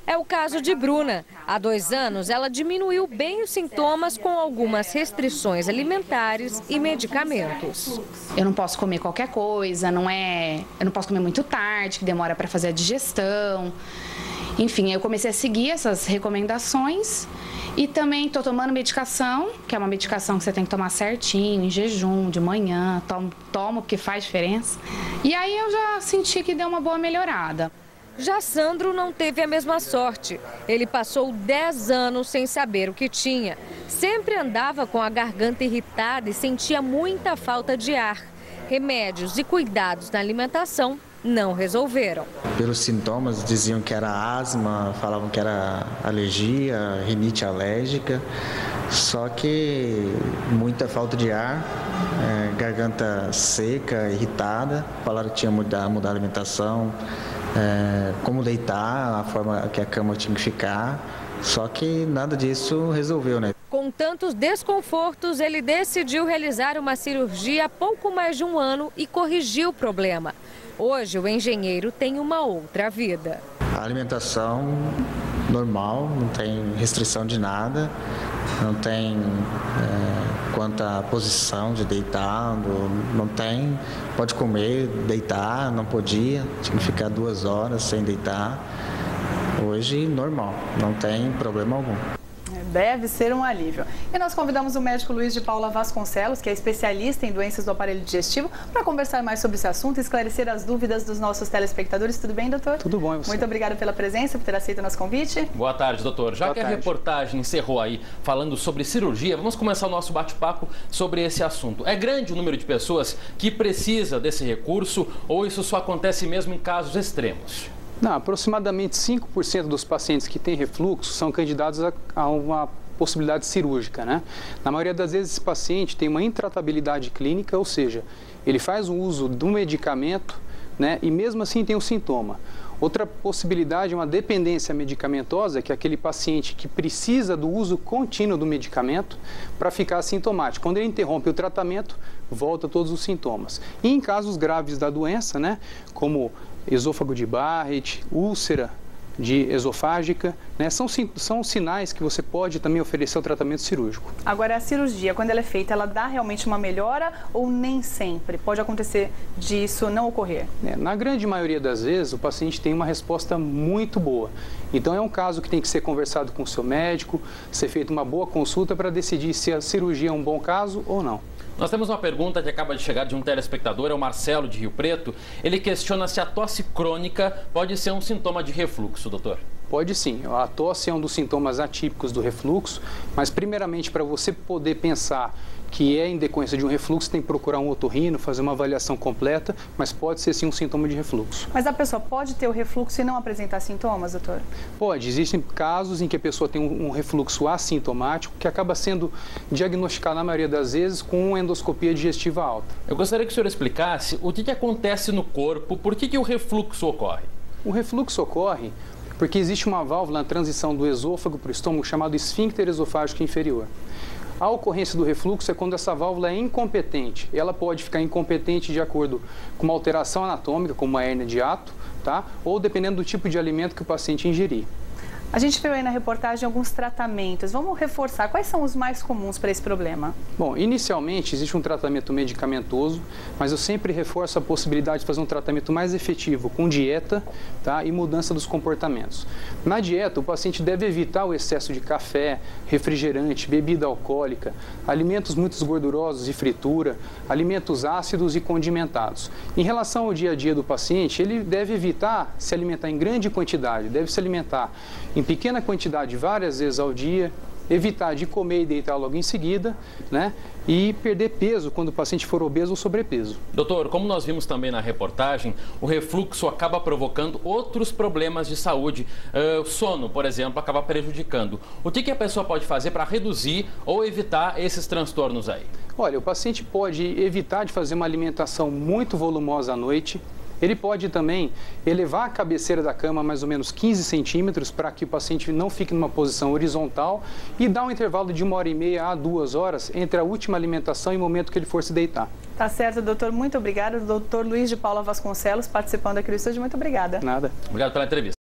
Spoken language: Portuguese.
É o caso de Bruna. Há 2 anos, ela diminuiu bem os sintomas com algumas restrições alimentares e medicamentos. Eu não posso comer qualquer coisa, eu não posso comer muito tarde, que demora para fazer a digestão. Enfim, eu comecei a seguir essas recomendações e também estou tomando medicação, que é uma medicação que você tem que tomar certinho, em jejum, de manhã, tomo porque faz diferença. E aí eu já senti que deu uma boa melhorada. Já Sandro não teve a mesma sorte. Ele passou 10 anos sem saber o que tinha. Sempre andava com a garganta irritada e sentia muita falta de ar. Remédios e cuidados na alimentação não resolveram. Pelos sintomas diziam que era asma, falavam que era alergia, rinite alérgica. Só que muita falta de ar, garganta seca, irritada. Falaram que tinha que mudar a alimentação. Como deitar, a forma que a cama tinha que ficar, só que nada disso resolveu, né? Com tantos desconfortos, ele decidiu realizar uma cirurgia há pouco mais de 1 ano e corrigiu o problema. Hoje, o engenheiro tem uma outra vida. A alimentação normal, não tem restrição de nada, não tem quanto à posição de deitar, não tem, pode comer, deitar, não podia, tinha que ficar 2 horas sem deitar. Hoje, normal, não tem problema algum. Deve ser um alívio. E nós convidamos o médico Luiz de Paula Vasconcelos, que é especialista em doenças do aparelho digestivo, para conversar mais sobre esse assunto e esclarecer as dúvidas dos nossos telespectadores. Tudo bem, doutor? Tudo bom, e você? Muito obrigada pela presença, por ter aceito o nosso convite. Boa tarde, doutor. Já que a reportagem encerrou aí falando sobre cirurgia, vamos começar o nosso bate-papo sobre esse assunto. É grande o número de pessoas que precisa desse recurso ou isso só acontece mesmo em casos extremos? Não, aproximadamente 5% dos pacientes que têm refluxo são candidatos a uma possibilidade cirúrgica, né? Na maioria das vezes, esse paciente tem uma intratabilidade clínica, ou seja, ele faz o uso do medicamento, né? E mesmo assim tem um sintoma. Outra possibilidade é uma dependência medicamentosa, que é aquele paciente que precisa do uso contínuo do medicamento para ficar assintomático. Quando ele interrompe o tratamento, volta todos os sintomas. E em casos graves da doença, né? Como esôfago de Barrett, úlcera esofágica, né? São sinais que você pode também oferecer o tratamento cirúrgico. Agora, a cirurgia, quando ela é feita, ela dá realmente uma melhora ou nem sempre? Pode acontecer disso não ocorrer? Na grande maioria das vezes, o paciente tem uma resposta muito boa. Então, é um caso que tem que ser conversado com o seu médico, ser feita uma boa consulta para decidir se a cirurgia é um bom caso ou não. Nós temos uma pergunta que acaba de chegar de um telespectador, é o Marcelo de Rio Preto. Ele questiona se a tosse crônica pode ser um sintoma de refluxo, doutor. Pode sim, a tosse é um dos sintomas atípicos do refluxo, mas primeiramente para você poder pensar que é em decorrência de um refluxo, tem que procurar um otorrino, fazer uma avaliação completa, mas pode ser sim um sintoma de refluxo. Mas a pessoa pode ter o refluxo e não apresentar sintomas, doutor? Pode, existem casos em que a pessoa tem um refluxo assintomático que acaba sendo diagnosticado na maioria das vezes com uma endoscopia digestiva alta. Eu gostaria que o senhor explicasse o que acontece no corpo, por que o refluxo ocorre? O refluxo ocorre porque existe uma válvula na transição do esôfago para o estômago chamado esfíncter esofágico inferior. A ocorrência do refluxo é quando essa válvula é incompetente. Ela pode ficar incompetente de acordo com uma alteração anatômica, como uma hérnia de hiato, tá? Ou dependendo do tipo de alimento que o paciente ingerir. A gente viu aí na reportagem alguns tratamentos. Vamos reforçar. Quais são os mais comuns para esse problema? Bom, inicialmente existe um tratamento medicamentoso, mas eu sempre reforço a possibilidade de fazer um tratamento mais efetivo com dieta, tá? E mudança dos comportamentos. Na dieta, o paciente deve evitar o excesso de café, refrigerante, bebida alcoólica, alimentos muito gordurosos e fritura, alimentos ácidos e condimentados. Em relação ao dia a dia do paciente, ele deve evitar se alimentar em grande quantidade, deve se alimentar em pequena quantidade várias vezes ao dia, evitar de comer e deitar logo em seguida, né? E perder peso quando o paciente for obeso ou sobrepeso. Doutor, como nós vimos também na reportagem, o refluxo acaba provocando outros problemas de saúde. O sono, por exemplo, acaba prejudicando. O que a pessoa pode fazer para reduzir ou evitar esses transtornos aí? Olha, o paciente pode evitar de fazer uma alimentação muito volumosa à noite. Ele pode também elevar a cabeceira da cama mais ou menos 15 centímetros para que o paciente não fique numa posição horizontal e dar um intervalo de 1h30 a 2 horas entre a última alimentação e o momento que ele for se deitar. Tá certo, doutor. Muito obrigado. Doutor Luiz de Paula Vasconcelos participando aqui do estúdio. Muito obrigada. Nada. Obrigado pela entrevista.